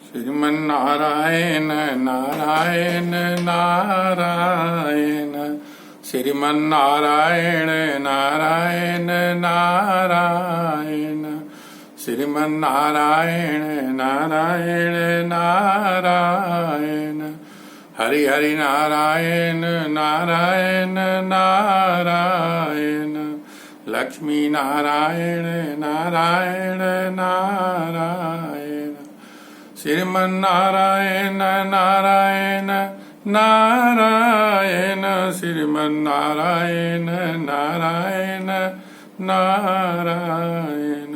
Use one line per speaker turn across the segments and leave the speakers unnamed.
श्रीमन्नारायण नारायण नारायण श्रीमन्नारायण नारायण नारायण श्रीमन्नारायण नारायण नारायण हरि हरि नारायण नारायण नारायण लक्ष्मी नारायण नारायण नारायण श्रीमन्नारायण नारायण नारायण श्रीमन्नारायण नारायण नारायण।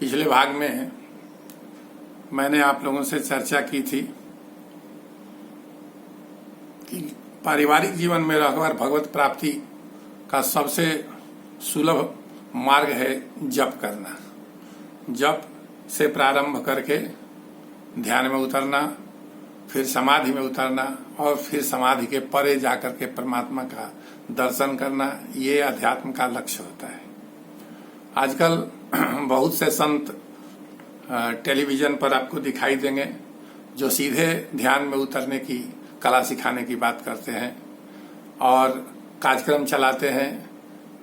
पिछले भाग में मैंने आप लोगों से चर्चा की थी कि पारिवारिक जीवन में रहकर भगवत प्राप्ति का सबसे सुलभ मार्ग है जप करना। जप से प्रारंभ करके ध्यान में उतरना, फिर समाधि में उतरना और फिर समाधि के परे जाकर के परमात्मा का दर्शन करना, ये अध्यात्म का लक्ष्य होता है। आजकल बहुत से संत टेलीविजन पर आपको दिखाई देंगे जो सीधे ध्यान में उतरने की कला सिखाने की बात करते हैं और कार्यक्रम चलाते हैं,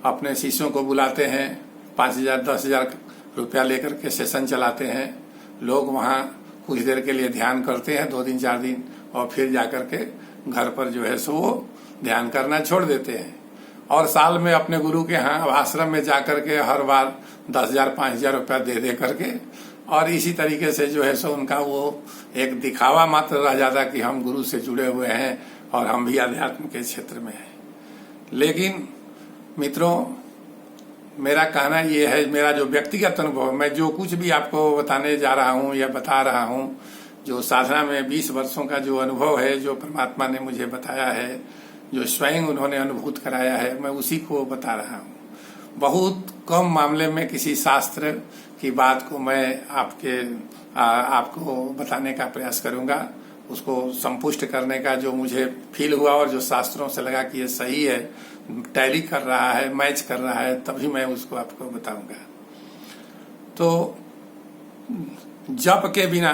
अपने शिष्यों को बुलाते हैं, 5,000 10,000 रुपया लेकर के सेशन चलाते हैं। लोग वहाँ कुछ देर के लिए ध्यान करते हैं, 2 दिन 4 दिन, और फिर जाकर के घर पर जो है सो वो ध्यान करना छोड़ देते हैं। और साल में अपने गुरु के यहाँ आश्रम में जाकर के हर बार 10,000 5,000 रुपया दे करके, और इसी तरीके से जो है सो उनका वो एक दिखावा मात्र रह जाता कि हम गुरु से जुड़े हुए हैं और हम भी अध्यात्म के क्षेत्र में हैं। लेकिन मित्रों, मेरा कहना ये है, मेरा जो व्यक्तिगत अनुभव, मैं जो कुछ भी आपको बताने जा रहा हूँ या बता रहा हूँ, जो साधना में 20 वर्षों का जो अनुभव है, जो परमात्मा ने मुझे बताया है, जो स्वयं उन्होंने अनुभूत कराया है, मैं उसी को बता रहा हूँ। बहुत कम मामले में किसी शास्त्र की बात को मैं आपको बताने का प्रयास करूंगा, उसको संपुष्ट करने का जो मुझे फील हुआ और जो शास्त्रों से लगा कि ये सही है, टैली कर रहा है, मैच कर रहा है, तभी मैं उसको आपको बताऊंगा। तो जप के बिना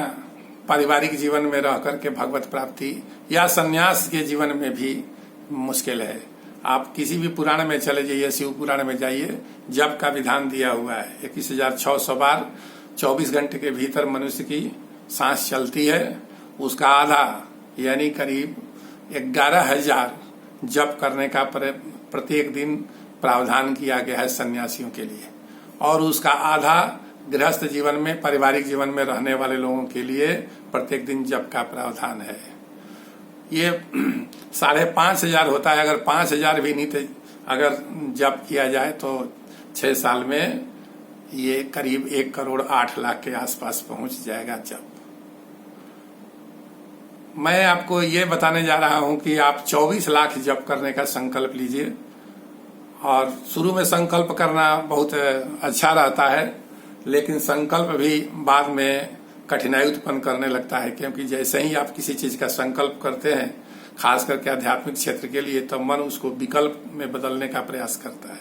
पारिवारिक जीवन में रह करके भगवत प्राप्ति या संन्यास के जीवन में भी मुश्किल है। आप किसी भी पुराण में चले जाइए, शिव पुराण में जाइए, जप का विधान दिया हुआ है। 21,600 बार 24 घंटे के भीतर मनुष्य की सांस चलती है, उसका आधा यानी करीब 11,000 जप करने का प्रत्येक दिन प्रावधान किया गया है सन्यासियों के लिए, और उसका आधा गृहस्थ जीवन में, पारिवारिक जीवन में रहने वाले लोगों के लिए प्रत्येक दिन जप का प्रावधान है। ये 5,500 होता है। अगर 5,000 भी नित्य अगर जप किया जाए तो 6 साल में ये करीब 1,08,00,000 के आसपास पहुंच जाएगा जप। मैं आपको ये बताने जा रहा हूं कि आप 24 लाख जप करने का संकल्प लीजिए। और शुरू में संकल्प करना बहुत अच्छा रहता है, लेकिन संकल्प भी बाद में कठिनाई उत्पन्न करने लगता है, क्योंकि जैसे ही आप किसी चीज का संकल्प करते हैं, खास करके आध्यात्मिक क्षेत्र के लिए, तो मन उसको विकल्प में बदलने का प्रयास करता है।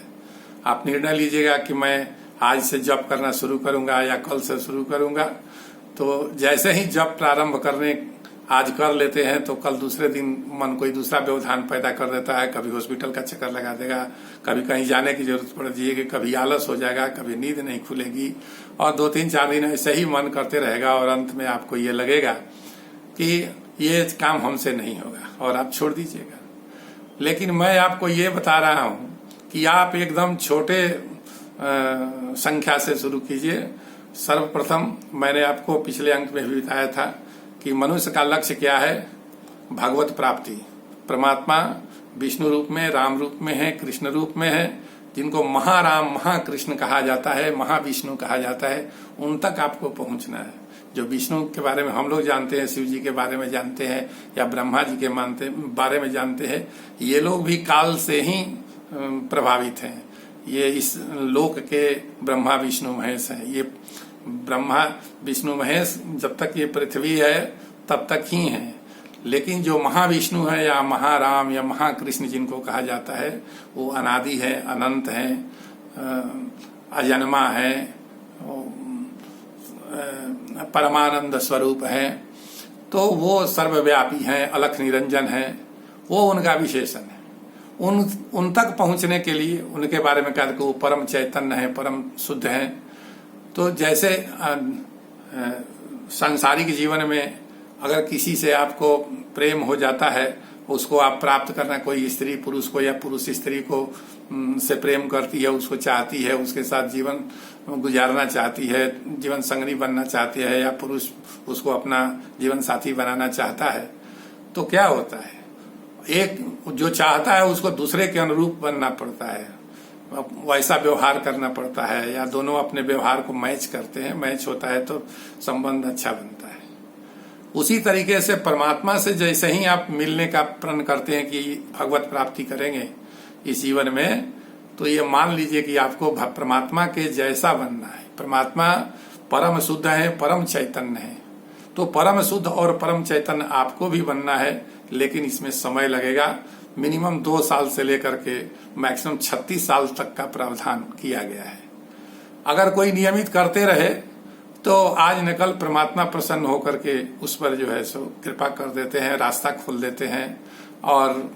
आप निर्णय लीजिएगा कि मैं आज से जप करना शुरू करूंगा या कल से शुरू करूंगा, तो जैसे ही जप प्रारंभ करने आज कर लेते हैं तो कल दूसरे दिन मन कोई दूसरा व्यवधान पैदा कर देता है। कभी हॉस्पिटल का चक्कर लगा देगा, कभी कहीं जाने की जरूरत पड़ जाएगी, कभी आलस हो जाएगा, कभी नींद नहीं खुलेगी, और 2-3-4 दिन ऐसे ही मन करते रहेगा, और अंत में आपको ये लगेगा कि ये काम हमसे नहीं होगा और आप छोड़ दीजिएगा। लेकिन मैं आपको ये बता रहा हूँ कि आप एकदम छोटे संख्या से शुरू कीजिए। सर्वप्रथम मैंने आपको पिछले अंक में भी बताया था कि मनुष्य का लक्ष्य क्या है, भगवत प्राप्ति। परमात्मा विष्णु रूप में, राम रूप में है, कृष्ण रूप में है, जिनको महाराम महाकृष्ण कहा जाता है, महाविष्णु कहा जाता है, उन तक आपको पहुंचना है। जो विष्णु के बारे में हम लोग जानते हैं, शिव जी के बारे में जानते हैं, या ब्रह्मा जी के बारे में जानते हैं, ये लोग भी काल से ही प्रभावित हैं। ये इस लोक के ब्रह्मा विष्णु महेश हैं। ये ब्रह्मा विष्णु महेश जब तक ये पृथ्वी है तब तक ही है, लेकिन जो महाविष्णु है या महाराम या महाकृष्ण जिनको कहा जाता है, वो अनादि है, अनंत है, अजन्मा है, परमानंद स्वरूप हैं, तो वो सर्वव्यापी हैं, अलख निरंजन हैं, वो उनका विशेषण है। उन तक पहुंचने के लिए उनके बारे में कहते हैं कि वो परम चैतन्य है, परम शुद्ध हैं। तो जैसे सांसारिक जीवन में अगर किसी से आपको प्रेम हो जाता है, उसको आप प्राप्त करना, कोई स्त्री पुरुष को या पुरुष स्त्री को से प्रेम करती है, उसको चाहती है, उसके साथ जीवन गुजारना चाहती है, जीवन संगनी बनना चाहती है, या पुरुष उसको अपना जीवन साथी बनाना चाहता है, तो क्या होता है, एक जो चाहता है उसको दूसरे के अनुरूप बनना पड़ता है, वैसा व्यवहार करना पड़ता है, या दोनों अपने व्यवहार को मैच करते हैं, मैच होता है तो संबंध अच्छा बनता है। उसी तरीके से परमात्मा से जैसे ही आप मिलने का प्रण करते हैं कि भगवत प्राप्ति करेंगे इस जीवन में, तो ये मान लीजिए कि आपको परमात्मा के जैसा बनना है। परमात्मा परम शुद्ध है, परम चैतन्य है, तो परम शुद्ध और परम चैतन्य आपको भी बनना है, लेकिन इसमें समय लगेगा। मिनिमम 2 साल से लेकर के मैक्सिमम 36 साल तक का प्रावधान किया गया है। अगर कोई नियमित करते रहे तो आज न कल परमात्मा प्रसन्न होकर के उस पर जो है सो कृपा कर देते हैं, रास्ता खोल देते हैं और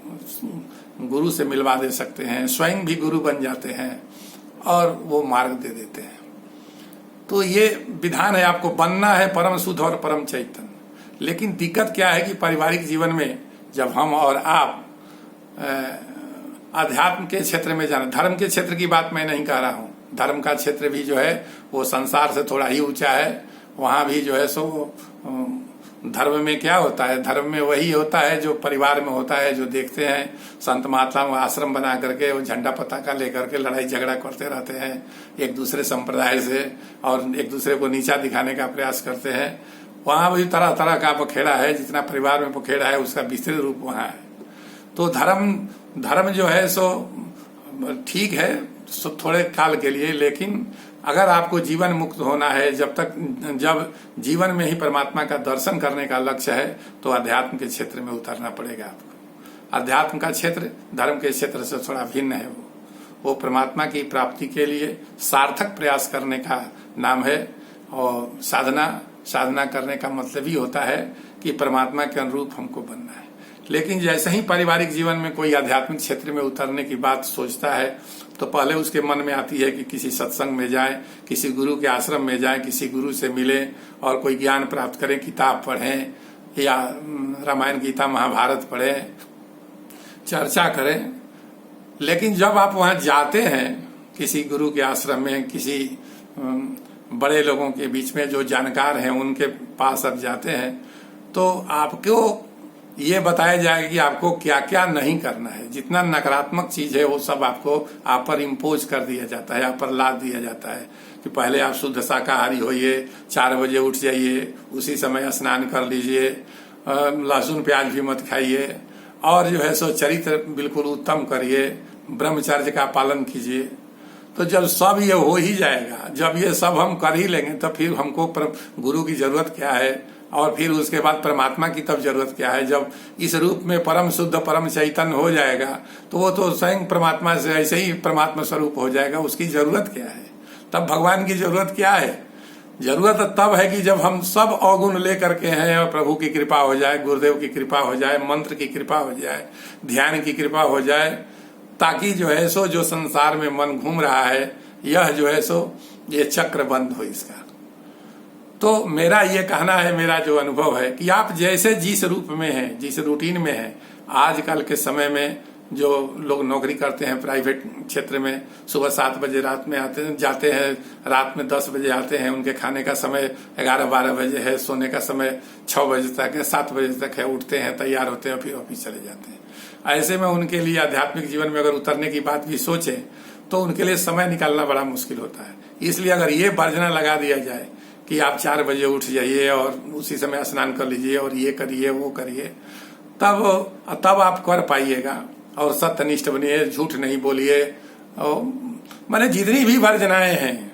गुरु से मिलवा दे सकते हैं, स्वयं भी गुरु बन जाते हैं और वो मार्ग दे देते हैं। तो ये विधान है, आपको बनना है परम शुद्ध और परम चैतन्य। लेकिन दिक्कत क्या है कि पारिवारिक जीवन में जब हम और आप अध्यात्म के क्षेत्र में जाना, धर्म के क्षेत्र की बात मैं नहीं कह रहा हूँ, धर्म का क्षेत्र भी जो है वो संसार से थोड़ा ही ऊंचा है, वहां भी जो है सो धर्म में क्या होता है, धर्म में वही होता है जो परिवार में होता है, जो देखते हैं संत महात्मा आश्रम बना करके वो झंडा पताका लेकर के लड़ाई झगड़ा करते रहते हैं एक दूसरे संप्रदाय से, और एक दूसरे को नीचा दिखाने का प्रयास करते हैं। वहां भी तरह तरह का पखेड़ा है, जितना परिवार में पखेड़ा है उसका विस्तृत रूप वहां है। तो धर्म जो है सो ठीक है थोड़े काल के लिए, लेकिन अगर आपको जीवन मुक्त होना है, जब जीवन में ही परमात्मा का दर्शन करने का लक्ष्य है, तो अध्यात्म के क्षेत्र में उतरना पड़ेगा आपको। अध्यात्म का क्षेत्र धर्म के क्षेत्र से थोड़ा भिन्न है। वो परमात्मा की प्राप्ति के लिए सार्थक प्रयास करने का नाम है, और साधना करने का मतलब ही होता है कि परमात्मा के अनुरूप हमको बनना है। लेकिन जैसे ही पारिवारिक जीवन में कोई आध्यात्मिक क्षेत्र में उतरने की बात सोचता है, तो पहले उसके मन में आती है कि किसी सत्संग में जाए, किसी गुरु के आश्रम में जाए, किसी गुरु से मिले और कोई ज्ञान प्राप्त करें, किताब पढ़ें या रामायण गीता महाभारत पढ़ें, चर्चा करें। लेकिन जब आप वहां जाते हैं किसी गुरु के आश्रम में, किसी बड़े लोगों के बीच में जो जानकार हैं उनके पास आप जाते हैं, तो आपको ये बताया जाएगा कि आपको क्या क्या नहीं करना है। जितना नकारात्मक चीज है वो सब आपको आप पर इम्पोज कर दिया जाता है, आप पर लाद दिया जाता है कि पहले आप शुद्ध शाकाहारी होइए, 4 बजे उठ जाइए, उसी समय स्नान कर लीजिए, लहसुन प्याज भी मत खाइए, और जो है सो चरित्र बिल्कुल उत्तम करिए, ब्रह्मचर्य का पालन कीजिए। तो जब सब ये हो ही जाएगा, जब ये सब हम कर ही लेंगे, तो फिर हमको गुरु की जरूरत क्या है, और फिर उसके बाद परमात्मा की तब जरूरत क्या है। जब इस रूप में परम शुद्ध परम चैतन्य हो जाएगा, तो वो तो स्वयं परमात्मा से ऐसे ही परमात्मा स्वरूप हो जाएगा, उसकी जरूरत क्या है। तब भगवान की जरूरत क्या है, जरूरत तब है कि जब हम सब अवगुण लेकर के हैं और प्रभु की कृपा हो जाए, गुरुदेव की कृपा हो जाए, मंत्र की कृपा हो जाए, ध्यान की कृपा हो जाए, ताकि जो है सो जो संसार में मन घूम रहा है, यह जो है सो ये चक्र बंद हो इसका। तो मेरा ये कहना है, मेरा जो अनुभव है कि आप जैसे जिस रूप में हैं, जिस रूटीन में हैं, आजकल के समय में जो लोग नौकरी करते हैं प्राइवेट क्षेत्र में, सुबह 7 बजे रात में जाते हैं, रात में 10 बजे आते हैं, उनके खाने का समय 11-12 बजे है, सोने का समय 6 बजे तक है, 7 बजे तक है, उठते हैं, तैयार होते हैं, फिर ऑफिस चले जाते हैं। ऐसे में उनके लिए आध्यात्मिक जीवन में अगर उतरने की बात भी सोचे तो उनके लिए समय निकालना बड़ा मुश्किल होता है। इसलिए अगर ये वर्जना लगा दिया जाए कि आप 4 बजे उठ जाइए और उसी समय स्नान कर लीजिए और ये करिए वो करिए, तब आप कर पाइएगा। और सत्यनिष्ठ बनिए, झूठ नहीं बोलिए, मैंने जितनी भी वर्जनाएं हैं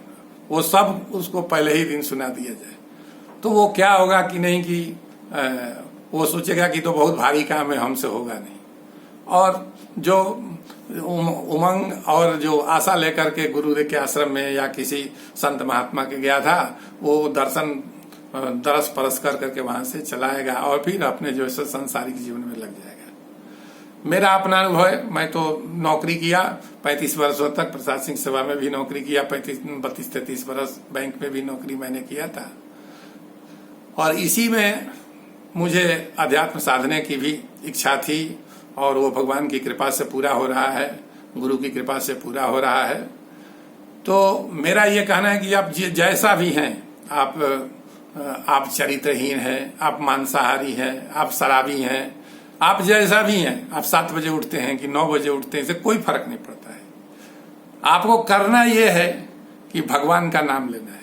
वो सब उसको पहले ही दिन सुना दिया जाए, तो वो क्या होगा कि नहीं कि वो सोचेगा कि तो बहुत भारी काम है, हमसे होगा नहीं। और जो उमंग और जो आशा लेकर के गुरुदेव के आश्रम में या किसी संत महात्मा के गया था, वो दर्शन दरस परस कर करके वहां से चलाएगा और फिर अपने जो है सांसारिक जीवन में लग जाएगा। मेरा अपना अनुभव है, मैं तो नौकरी किया 35 वर्षों तक, प्रशासनिक सेवा में भी नौकरी किया, 32-33 वर्ष बैंक में भी नौकरी मैंने किया था। और इसी में मुझे अध्यात्म साधने की भी इच्छा थी और वो भगवान की कृपा से पूरा हो रहा है, गुरु की कृपा से पूरा हो रहा है। तो मेरा ये कहना है कि आप जैसा भी हैं, आप चरित्रहीन हैं, आप मांसाहारी हैं, आप शराबी हैं, आप जैसा भी हैं, आप 7 बजे उठते हैं कि 9 बजे उठते हैं, इससे कोई फर्क नहीं पड़ता है। आपको करना यह है कि भगवान का नाम लेना है,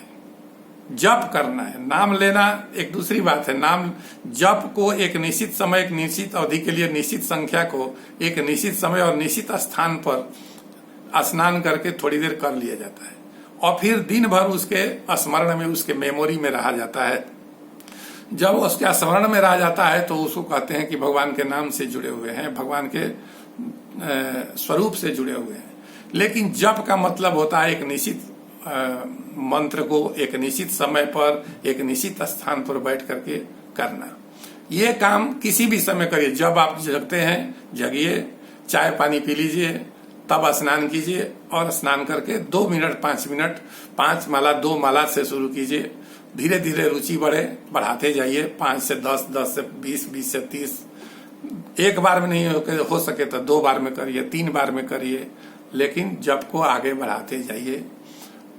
जप करना है। नाम लेना एक दूसरी बात है, नाम जप को एक निश्चित समय, एक निश्चित अवधि के लिए, निश्चित संख्या को एक निश्चित समय और निश्चित स्थान पर स्नान करके थोड़ी देर कर लिया जाता है और फिर दिन भर उसके स्मरण में, उसके मेमोरी में रहा जाता है। जब उसके स्मरण में रह जाता है तो उसको कहते हैं कि भगवान के नाम से जुड़े हुए हैं, भगवान के स्वरूप से जुड़े हुए हैं। लेकिन जप का मतलब होता है एक निश्चित मंत्र को एक निश्चित समय पर, एक निश्चित स्थान पर बैठ करके करना। ये काम किसी भी समय करिए। जब आप जगते हैं, जगिए, चाय पानी पी लीजिए, तब स्नान कीजिए और स्नान करके 2 मिनट 5 मिनट 5 माला 2 माला से शुरू कीजिए। धीरे धीरे रुचि बढ़ाते जाइए, 5 से 10, 10 से 20, 20 से 30। एक बार में नहीं हो सके तो 2 बार में करिए, 3 बार में करिए, लेकिन जप को आगे बढ़ाते जाइए।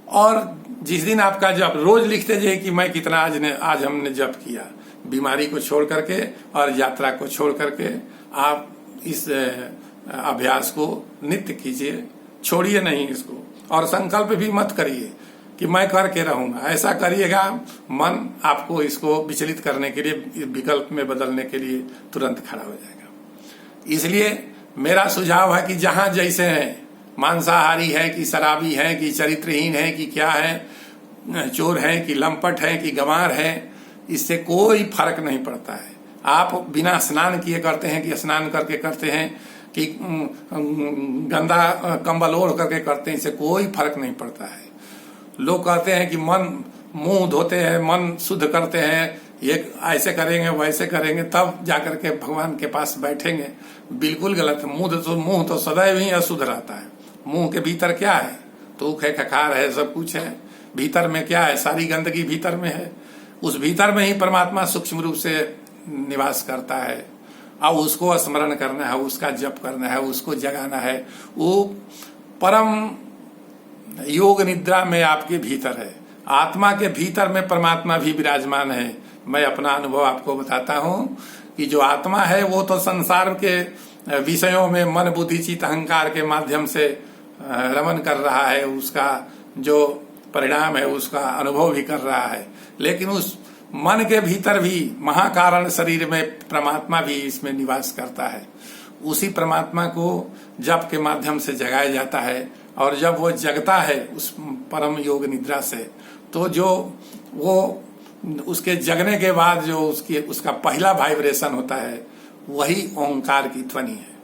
और जिस दिन आपका जप, रोज लिखते जाइए कि मैं कितना आज हमने जप किया। बीमारी को छोड़ करके और यात्रा को छोड़ करके आप इस अभ्यास को नित्य कीजिए, छोड़िए नहीं इसको। और संकल्प भी मत करिए कि मैं करके रहूंगा, ऐसा करिएगा मन आपको इसको विचलित करने के लिए, विकल्प में बदलने के लिए तुरंत खड़ा हो जाएगा। इसलिए मेरा सुझाव है कि जहां जैसे हैं, मांसाहारी है कि शराबी है कि चरित्रहीन है कि क्या है, चोर है कि लंपट है कि गंवार है, इससे कोई फर्क नहीं पड़ता है। आप बिना स्नान किए करते हैं कि स्नान करके करते हैं कि गंदा कंबल ओढ़ करके करते हैं, इससे कोई फर्क नहीं पड़ता है। लोग कहते हैं कि मन, मुंह धोते हैं, मन शुद्ध करते हैं, ये ऐसे करेंगे वैसे करेंगे तब जाकर के भगवान के पास बैठेंगे। बिल्कुल गलत है। मुंह तो सदैव ही अशुद्ध रहता है। मुंह के भीतर क्या है? थूक है, खखार है, सब कुछ है। भीतर में क्या है? सारी गंदगी भीतर में है। उस भीतर में ही परमात्मा सूक्ष्म रूप से निवास करता है। अब उसको स्मरण करना है, उसका जप करना है, उसको जगाना है। वो परम योग निद्रा में आपके भीतर है। आत्मा के भीतर में परमात्मा भी विराजमान है। मैं अपना अनुभव आपको बताता हूँ कि जो आत्मा है वो तो संसार के विषयों में मन बुद्धि चित्त अहंकार के माध्यम से रमन कर रहा है, उसका जो परिणाम है उसका अनुभव भी कर रहा है। लेकिन उस मन के भीतर भी महाकारण शरीर में परमात्मा भी इसमें निवास करता है। उसी परमात्मा को जप के माध्यम से जगाया जाता है। और जब वो जगता है उस परम योग निद्रा से, तो जो वो उसके जगने के बाद जो उसका पहला वाइब्रेशन होता है वही ओंकार की ध्वनि है।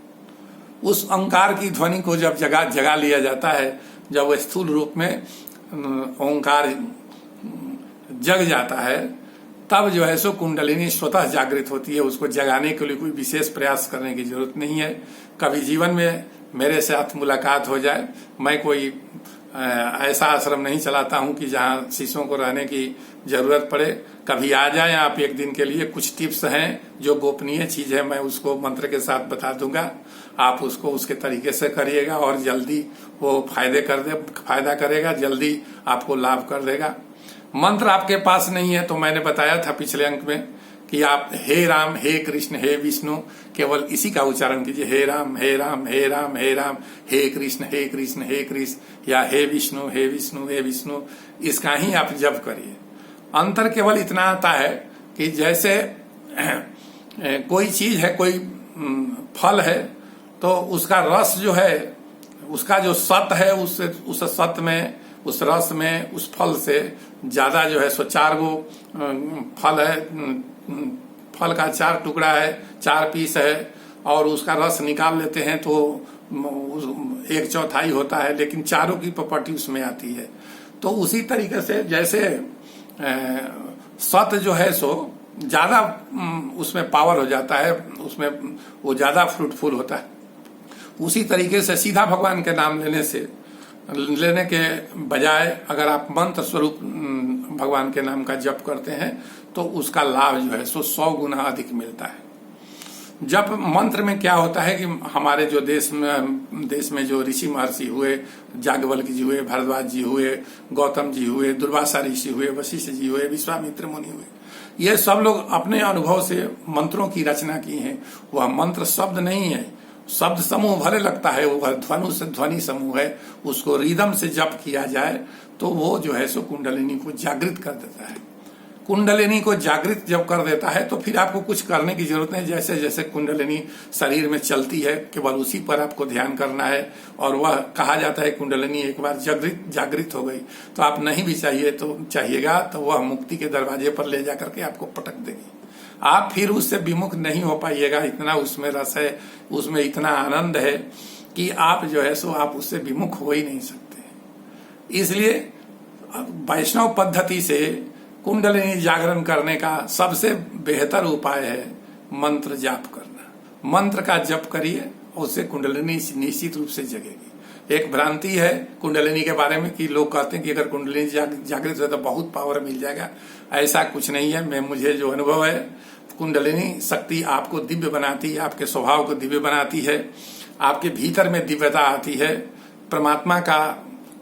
उस ओंकार की ध्वनि को जब जगा लिया जाता है, जब वो स्थूल रूप में ओंकार जग जाता है, तब जो है सो कुंडलिनी स्वतः जागृत होती है। उसको जगाने के लिए कोई विशेष प्रयास करने की जरूरत नहीं है। कभी जीवन में मेरे साथ मुलाकात हो जाए, मैं कोई ऐसा आश्रम नहीं चलाता हूं कि जहां शिष्यों को रहने की जरूरत पड़े। कभी आ जाए आप एक दिन के लिए, कुछ टिप्स हैं जो गोपनीय चीज है, मैं उसको मंत्र के साथ बता दूंगा। आप उसको उसके तरीके से करिएगा और जल्दी वो फायदा करेगा, जल्दी आपको लाभ कर देगा। मंत्र आपके पास नहीं है तो मैंने बताया था पिछले अंक में कि आप हे राम, हे कृष्ण, हे विष्णु, केवल इसी का उच्चारण कीजिए। हे राम, हे राम, हे राम, हे राम, हे कृष्ण, हे कृष्ण, हे कृष्ण, या हे विष्णु, हे विष्णु, हे विष्णु, इसका ही आप जप करिए। अंतर केवल इतना आता है कि जैसे कोई चीज है, कोई फल है, तो उसका रस जो है, उसका जो सत है, उस सत में, उस रस में, उस फल से ज्यादा जो है सो 4 गो फल है, फल का 4 टुकड़ा है, 4 पीस है, और उसका रस निकाल लेते हैं तो 1/4 होता है, लेकिन चारों की प्रॉपर्टी उसमें आती है। तो उसी तरीके से जैसे सत जो है सो ज्यादा उसमें पावर हो जाता है, उसमें वो ज्यादा फ्रूटफुल होता है। उसी तरीके से सीधा भगवान के नाम लेने के बजाय अगर आप मंत्र स्वरूप भगवान के नाम का जप करते हैं तो उसका लाभ जो है सो 100 गुना अधिक मिलता है। जप मंत्र में क्या होता है कि हमारे जो देश में जो ऋषि महर्षि हुए, याज्ञवल्क्य जी हुए, भरद्वाज जी हुए, गौतम जी हुए, दुर्वासा ऋषि हुए, वशिष्ठ जी हुए, विश्वामित्र मुनि हुए, ये सब लोग अपने अनुभव से मंत्रों की रचना की है। वह मंत्र शब्द नहीं है, शब्द समूह भले लगता है, वह ध्वनि समूह है। उसको रिदम से जप किया जाए तो वो जो है सो कुंडलिनी को जागृत कर देता है। कुंडलिनी को जागृत जब कर देता है तो फिर आपको कुछ करने की जरूरत नहीं। जैसे जैसे कुंडलिनी शरीर में चलती है केवल उसी पर आपको ध्यान करना है। और वह कहा जाता है कुंडलिनी एक बार जागृत हो गई तो आप नहीं भी चाहिएगा तो वह मुक्ति के दरवाजे पर ले जाकर के आपको पटक देगी। आप फिर उससे विमुख नहीं हो पाइएगा। इतना उसमें रस है, उसमें इतना आनंद है कि आप जो है सो आप उससे विमुख हो ही नहीं सकते। इसलिए वैष्णव पद्धति से कुंडलिनी जागरण करने का सबसे बेहतर उपाय है मंत्र जाप करना। मंत्र का जप करिए, उससे कुंडलिनी निश्चित रूप से जगेगी। एक भ्रांति है कुंडलिनी के बारे में कि लोग कहते हैं कि अगर कुंडलिनी जागृत हो तो बहुत पावर मिल जाएगा। ऐसा कुछ नहीं है। मुझे जो अनुभव है, कुंडलिनी शक्ति आपको दिव्य बनाती है, आपके स्वभाव को दिव्य बनाती है, आपके भीतर में दिव्यता आती है, परमात्मा का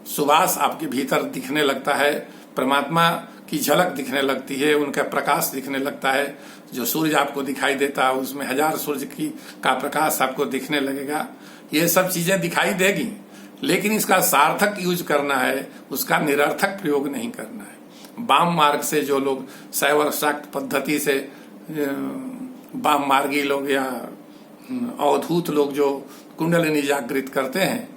सुवास आपके भीतर दिखने लगता है, परमात्मा की झलक दिखने लगती है, उनका प्रकाश दिखने लगता है। जो सूर्य आपको दिखाई देता है उसमें 1000 सूर्य का प्रकाश आपको दिखने लगेगा। ये सब चीजें दिखाई देगी, लेकिन इसका सार्थक यूज करना है, उसका निरर्थक प्रयोग नहीं करना है। वाम मार्ग से जो लोग शैव शाक्त पद्धति से वाम मार्गी लोग या अवधूत लोग जो कुंडलिनी जागृत करते हैं,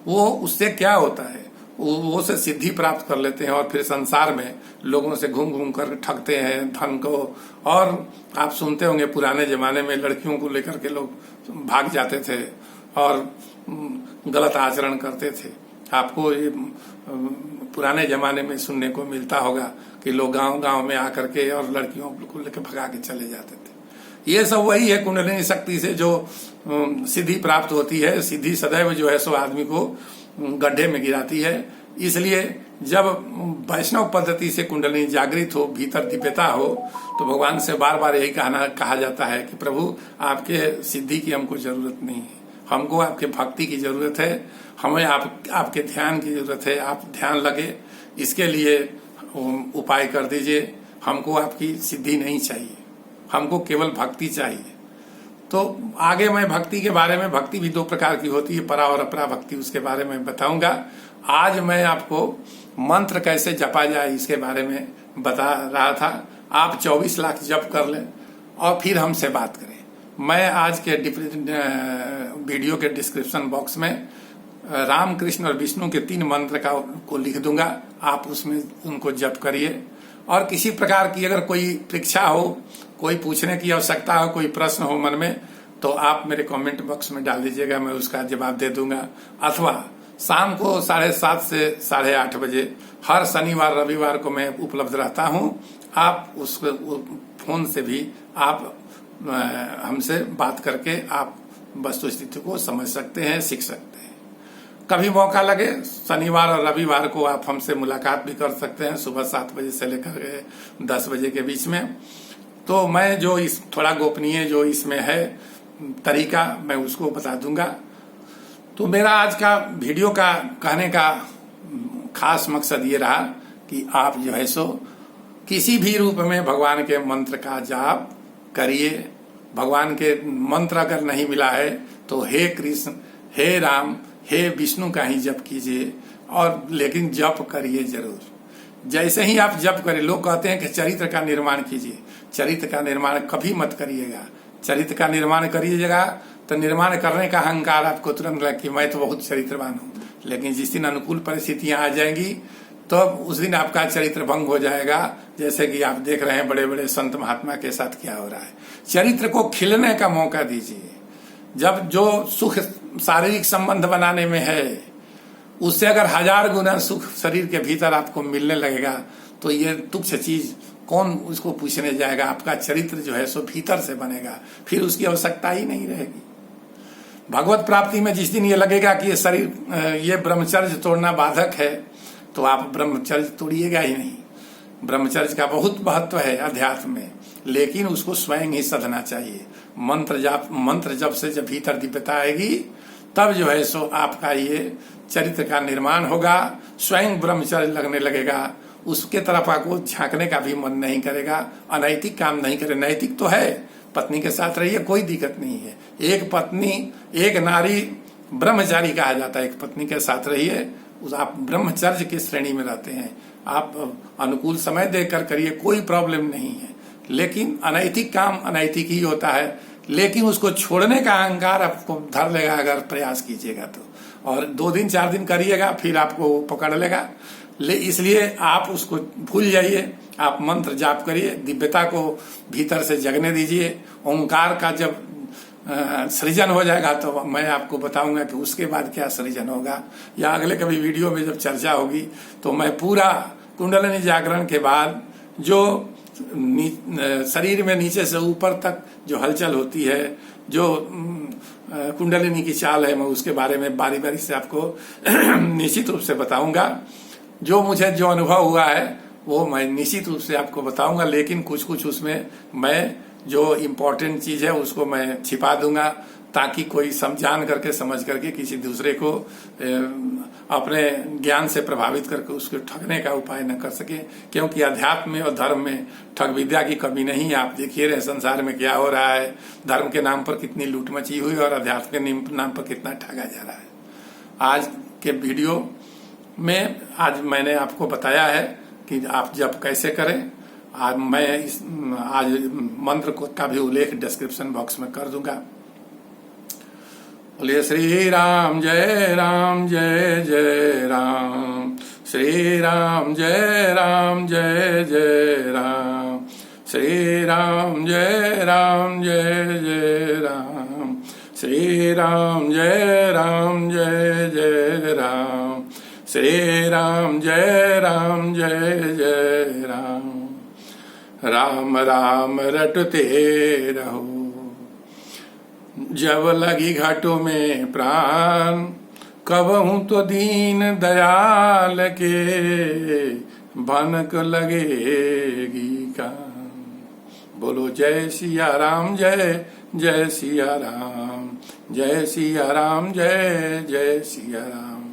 वो उससे क्या होता है, वो से सिद्धि प्राप्त कर लेते हैं और फिर संसार में लोगों से घूम घूम कर ठगते हैं धन को। और आप सुनते होंगे पुराने जमाने में लड़कियों को लेकर के लोग भाग जाते थे और गलत आचरण करते थे। आपको ये पुराने जमाने में सुनने को मिलता होगा कि लोग गांव-गांव में आकर के और लड़कियों को लेकर भगा के चले जाते थे। ये सब वही है कुंडलिनी शक्ति से जो सिद्धि प्राप्त होती है। सिद्धि सदैव जो है सो आदमी को गड्ढे में गिराती है। इसलिए जब वैष्णव पद्धति से कुंडलिनी जागृत हो, भीतर दिव्यता हो, तो भगवान से बार बार यही कहा जाता है कि प्रभु आपके सिद्धि की हमको जरूरत नहीं है, हमको आपके भक्ति की जरूरत है, हमें आपके ध्यान की जरूरत है। आप ध्यान लगे, इसके लिए उपाय कर दीजिए। हमको आपकी सिद्धि नहीं चाहिए, हमको केवल भक्ति चाहिए। तो आगे मैं भक्ति के बारे में, भक्ति भी 2 प्रकार की होती है, परा और अपरा भक्ति, उसके बारे में बताऊंगा। आज मैं आपको मंत्र कैसे जपा जाए इसके बारे में बता रहा था। आप 24 लाख जप कर लें और फिर हमसे बात करें। मैं आज के वीडियो के डिस्क्रिप्शन बॉक्स में राम कृष्ण और विष्णु के 3 मंत्र को लिख दूंगा। आप उसमें उनको जप करिए। और किसी प्रकार की अगर कोई परीक्षा हो, कोई पूछने की आवश्यकता हो, कोई प्रश्न हो मन में, तो आप मेरे कमेंट बॉक्स में डाल दीजिएगा, मैं उसका जवाब दे दूंगा। अथवा शाम को 7:30 से 8:30 बजे हर शनिवार रविवार को मैं उपलब्ध रहता हूं। आप उस फोन से भी आप हमसे बात करके आप वस्तु स्थिति को समझ सकते हैं, सीख सकते हैं। कभी मौका लगे शनिवार और रविवार को आप हमसे मुलाकात भी कर सकते हैं, सुबह 7 बजे से लेकर 10 बजे के बीच में। तो मैं जो इस थोड़ा गोपनीय जो इसमें है तरीका, मैं उसको बता दूंगा। तो मेरा आज का वीडियो का कहने का खास मकसद ये रहा कि आप जो है सो किसी भी रूप में भगवान के मंत्र का जाप करिए। भगवान के मंत्र अगर नहीं मिला है तो हे कृष्ण, हे राम, हे विष्णु का ही जप कीजिए, और लेकिन जप करिए जरूर। जैसे ही आप जप करें, लोग कहते हैं कि चरित्र का निर्माण कीजिए। चरित्र का निर्माण कभी मत करिएगा। चरित्र का निर्माण करिएगा तो निर्माण करने का अहंकार आपको तुरंत लगे कि मैं तो बहुत चरित्रवान हूँ, लेकिन जिस दिन अनुकूल परिस्थितियां आ जाएंगी तो उस दिन आपका चरित्र भंग हो जाएगा। जैसे कि आप देख रहे हैं बड़े बड़े संत महात्मा के साथ क्या हो रहा है। चरित्र को खिलने का मौका दीजिए। जब जो सुख शारीरिक संबंध बनाने में है, उससे अगर 1000 गुना सुख शरीर के भीतर आपको मिलने लगेगा तो ये तुच्छ चीज कौन उसको पूछने जाएगा। आपका चरित्र जो है सो भीतर से बनेगा, फिर उसकी आवश्यकता ही नहीं रहेगी। भगवत प्राप्ति में जिस दिन ये लगेगा कि ये शरीर, ये ब्रह्मचर्य तोड़ना बाधक है, तो आप ब्रह्मचर्य तोड़िएगा ही नहीं। ब्रह्मचर्य का बहुत महत्व है अध्यात्म में, लेकिन उसको स्वयं ही सधना चाहिए। मंत्र जप से जब भीतर दिव्यता आएगी, तब जो है सो आपका ये चरित्र का निर्माण होगा, स्वयं ब्रह्मचर्य लगने लगेगा। उसके तरफ आपको झांकने का भी मन नहीं करेगा, अनैतिक काम नहीं करे। नैतिक तो है, पत्नी के साथ रहिए, कोई दिक्कत नहीं है। एक पत्नी, एक नारी ब्रह्मचारी कहा जाता है। एक पत्नी के साथ रहिए, उस आप ब्रह्मचर्य की श्रेणी में रहते हैं। आप अनुकूल समय देकर करिए, कोई प्रॉब्लम नहीं है। लेकिन अनैतिक काम अनैतिक ही होता है, लेकिन उसको छोड़ने का अहंकार आपको धर लेगा अगर प्रयास कीजिएगा तो। और 2 दिन 4 दिन करिएगा, फिर आपको पकड़ लेगा। इसलिए आप उसको भूल जाइए, आप मंत्र जाप करिए, दिव्यता को भीतर से जगने दीजिए। ओंकार का जब सृजन हो जाएगा तो मैं आपको बताऊंगा कि उसके बाद क्या सृजन होगा, या अगले कभी वीडियो में जब चर्चा होगी तो मैं पूरा कुंडलिनी जागरण के बाद जो शरीर में नीचे से ऊपर तक जो हलचल होती है, जो कुंडलिनी की चाल है, मैं उसके बारे में बारी बारी से आपको निश्चित रूप से बताऊंगा। जो मुझे जो अनुभव हुआ है वो मैं निश्चित रूप से आपको बताऊंगा, लेकिन कुछ कुछ उसमें मैं जो इम्पोर्टेंट चीज है उसको मैं छिपा दूंगा, ताकि कोई जान करके समझ करके किसी दूसरे को अपने ज्ञान से प्रभावित करके उसको ठगने का उपाय न कर सके। क्योंकि अध्यात्म में और धर्म में ठग विद्या की कमी नहीं है। आप देखिए रहे संसार में क्या हो रहा है, धर्म के नाम पर कितनी लूट मची हुई और अध्यात्म के नाम पर कितना ठगा जा रहा है। आज के वीडियो में आज मैंने आपको बताया है कि आप जप कैसे करें। आज मंत्र का भी उल्लेख डिस्क्रिप्शन बॉक्स में कर दूंगा। बोलिए श्री राम जय जय राम, श्री राम जय जय राम, श्री राम जय जय राम, श्री राम जय जय राम, श्री राम जय राम। राम राम रटते रहो, जब लगी घाटों में प्राण, कबहू तो दीन दयाल के भनक लगेगी कान। बोलो जय सिया राम जय सिया राम, जय सिया राम जय सिया राम।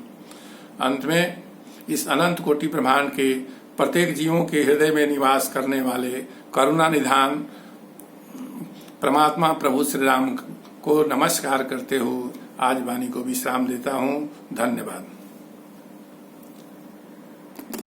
अंत में इस अनंत कोटि ब्रह्मांड के प्रत्येक जीवों के हृदय में निवास करने वाले करुणा निधान परमात्मा प्रभु श्री राम को नमस्कार करते हुए आज वाणी को विश्राम देता हूँ। धन्यवाद।